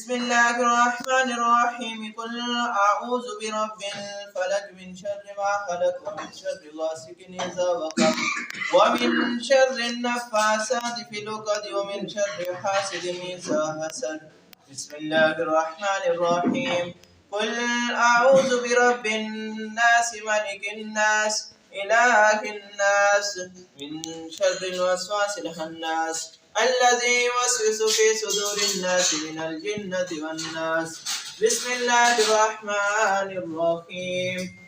بسم الله الرحمن الرحيم قل أعوذ برب الفلق من شر ما خلق ومن شر غاسق إذا وقب ومن شر النفاثات في العقد ومن شر حاسد إذا حسد بسم الله الرحمن الرحيم قل أعوذ برب الناس ملك الناس إله الناس من شر الوسواس الخناس الذي يوسوس في صدور الناس من الجنة والناس بسم الله الرحمن الرحيم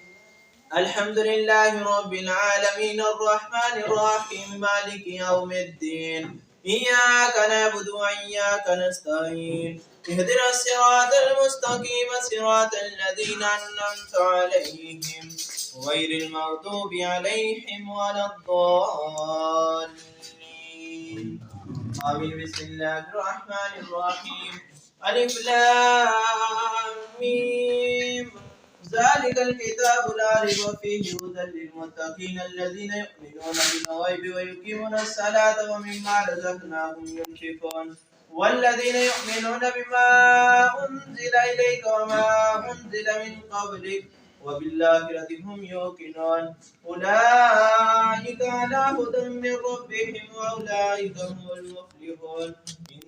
الحمد لله رب العالمين الرحمن الرحيم مالك يوم الدين إياك نعبد وإياك نستعين اهدنا الصراط المستقيم صراط الذين أنعمت عليهم غير المغضوب عليهم ولا الضالين آمين بسم الله الرحمن الرحيم ألف لام ميم ذلك الكتاب لا ريب فيه هدى للمتقين الذين يؤمنون بالغيب ويقيمون الصلاة ومما رزقناهم ينفقون والذين يؤمنون بما أنزل إليك وما أنزل من قبلك وبالآخرة هم يوقنون أولئك على هدى من ربهم وأولئك هم المفلحون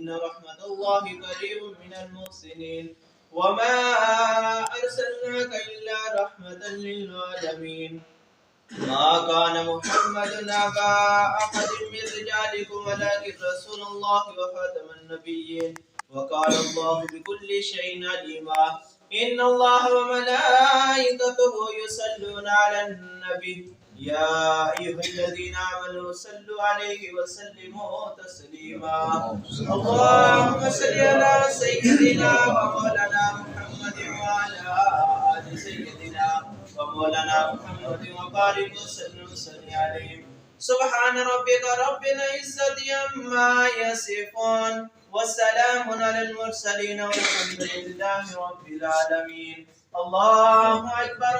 إن رحمة الله قريب من المحسنين وما أرسلناك إلا رحمة للعالمين ما كان محمد أبا أحد من رجالكم ولكن رسول الله وخاتم النبيين وقال الله بكل شيء عليما إن الله وملائكته يصلون على النبي يا أيها الذين آمنوا صلوا عليه وسلموا تسليما اللهم صل على سيدنا ومولانا محمد وعلى آل سيدنا ومولانا محمد وبارك وسلم عليه سبحان ربك رب العزة عما يصفون والسلام على المرسلين والحمد لله رب العالمين الله أكبر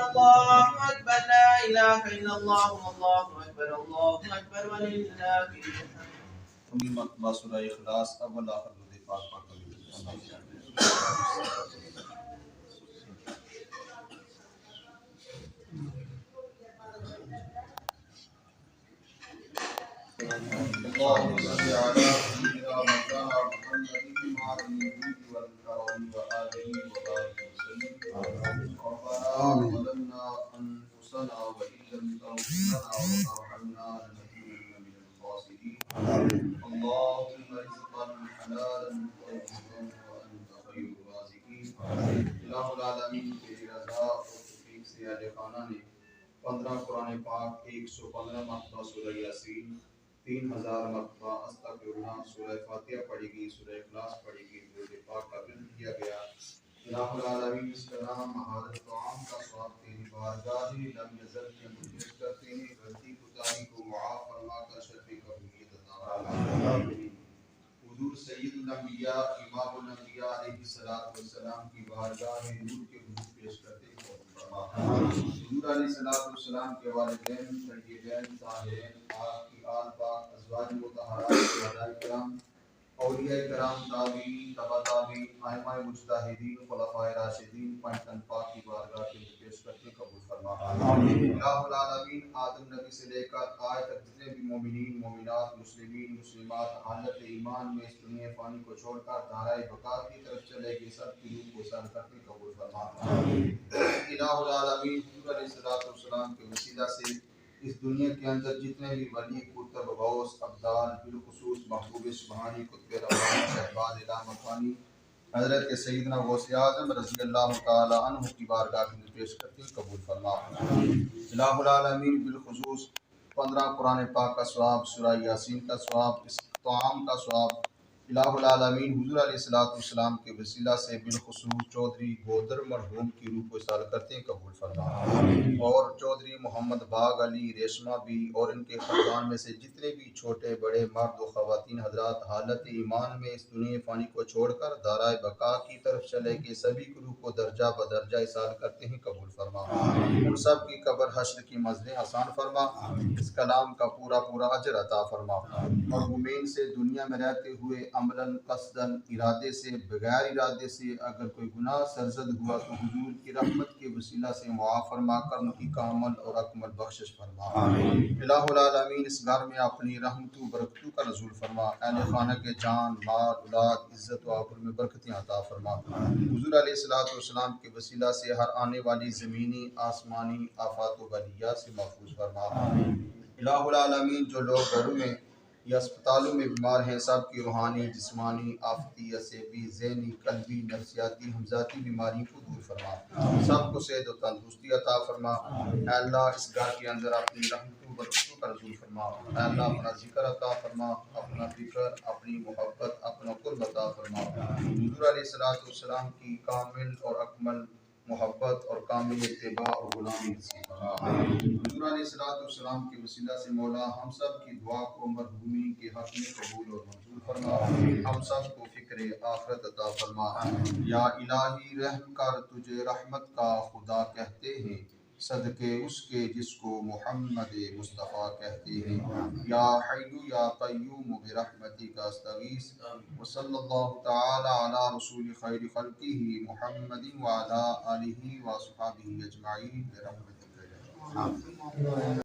لا إله إلا الله الله أكبر ولله الحمد مرتبہ سورہ اخلاص اول آخر درود پاک پڑھ کر اللهم صل على سيدنا مولانا محمد وعلى النبي والكرم وآله وبارك وسلم ربنا ظلمنا أنفسنا وإن لم تغفر لنا وترحمنا لنكونن من الخاسرين اللهم رزقا حلالا طيبا وأنت خير الرازقين الہ العالمین تیری رضا اور توفیق سے اہل خانہ نے 15 قرآن پاک 115 مرتبہ سورہ یاسین 3000 مرتبہ استغفراللہ سورہ فاتحہ پڑھی گئی سورہ اخلاص پڑھی گئی درود پاک کا بلند کیا گیا الہ العالمین اس کلام مہارت و عام کا ثواب تیری بارگاہ لم یزل کے مجھے کرتے ہیں غلطی کوتاہی کو معاف فرما کر شرف قبولیت عطا فرما حضور سید الانبیاء امام الانبیاء علیہ السلام کی بارگاہ میں نور کے حضور پیش کرتے ہیں حضور علیہ السلام کے والدین طیبین طاہرین آپ کی آل پاک ازواج مطہرات شہداء کرام اولیاء کرام تابعین تبع تابعین ائمہ مجتہدین خلفائے راشدین پنجتن پاک کی بارگاہ کے پیش کرتے قبول فرما الہ العالمین آدم نبی سے لے کر آج تک جتنے بھی مومنین مومنات مسلمین مسلمات حالت ایمان میں اس دنیا فانی کو چھوڑ کر دارائے بقا کی طرف چلے گئے سب کی روح کو سر کرتے قبول فرما الہ العالمین حضور علیہ السلام کے وسیلہ سے اس دنیا کے اندر جتنے بھی ولی قطب غوث ابدال بالخصوص محبوب سبحانی قطب ربانی شہباز الہ مکانی حضرت سیدنا غوث اعظم رضی اللہ تعالی عنہ کی بارگاہ میں پیش کرتے قبول فرما الہ العالمین بالخصوص 15 قرآن پاک کا ثواب سورہ یاسین کا ثواب اس طعام کا ثواب الہ العالمین حضور علیہ السلام کے وسیلہ سے بالخصوص چودھری گودر مرحوم کی روح کو اصال کرتے ہیں قبول فرما اور چودھری محمد باغ علی ریشمہ بھی اور ان کے خاندان میں سے جتنے بھی چھوٹے بڑے مرد و خواتین حضرات حالت ایمان میں اس دنیا فانی کو چھوڑ کر دارائے بقا کی طرف چلے کہ سبھی کی روح کو درجہ بدرجہ اصال کرتے ہیں قبول فرما ان سب کی قبر حشر کی منزلیں آسان فرما اس کلام کا پورا اجر عطا فرما اور مومن سے دنیا میں رہتے ہوئے عملاً قصداً ارادے سے بغیر ارادے سے اگر کوئی گناہ سرزد ہوا تو حضور کی رحمت کے وسیلہ سے معاف فرما کر ان کی کامل اور اکمل بخشش فرما۔ الہ العالمین اس گھر میں اپنی رحمتوں برکتوں کا نزول فرما، اہل خانہ کے جان مال اولاد عزت و آبرو میں برکتیں عطا فرما۔ حضور علیہ السلام کے وسیلہ سے ہر آنے والی زمینی آسمانی آفات و بلیات سے محفوظ فرما۔ الہ العالمین جو لوگ گھروں میں یا اسپتالوں میں بیمار ہیں سب کی روحانی جسمانی آفتی عصبی ذہنی قلبی نفسیاتی ہمذاتی بیماریوں کو دور فرما، سب کو صحت و تندرستی عطا فرما۔ اے اللہ اس گھر کے اندر اپنی رحمتوں برکتوں کا نزول فرما۔ اے اللہ اپنا ذکر عطا فرما، اپنا فکر اپنی محبت اپنا قرب عطا فرما۔ حضور علیہ السلام کی کامل اور اکمل محبت اور کامل اتباع اور غلامی نصیب فرما۔ حضور علیہ السلام کے وسیلہ سے مولا ہم سب کی دعا کو مرحومین کے حق میں قبول اور منظور فرما، ہم سب کو فکر آخرت عطا فرما۔ یا الہی رحم کر تجھے رحمت کا خدا کہتے ہیں، صدقے اس کے جس کو محمد مصطفیٰ کہتے ہیں۔ یا حی یا قیوم برحمتک استغیث، وصلی اللہ تعالی علی رسول خیر خلقہ محمد وعلی آلہ وصحبہ اجمعین برحمتک یا ارحم الراحمین۔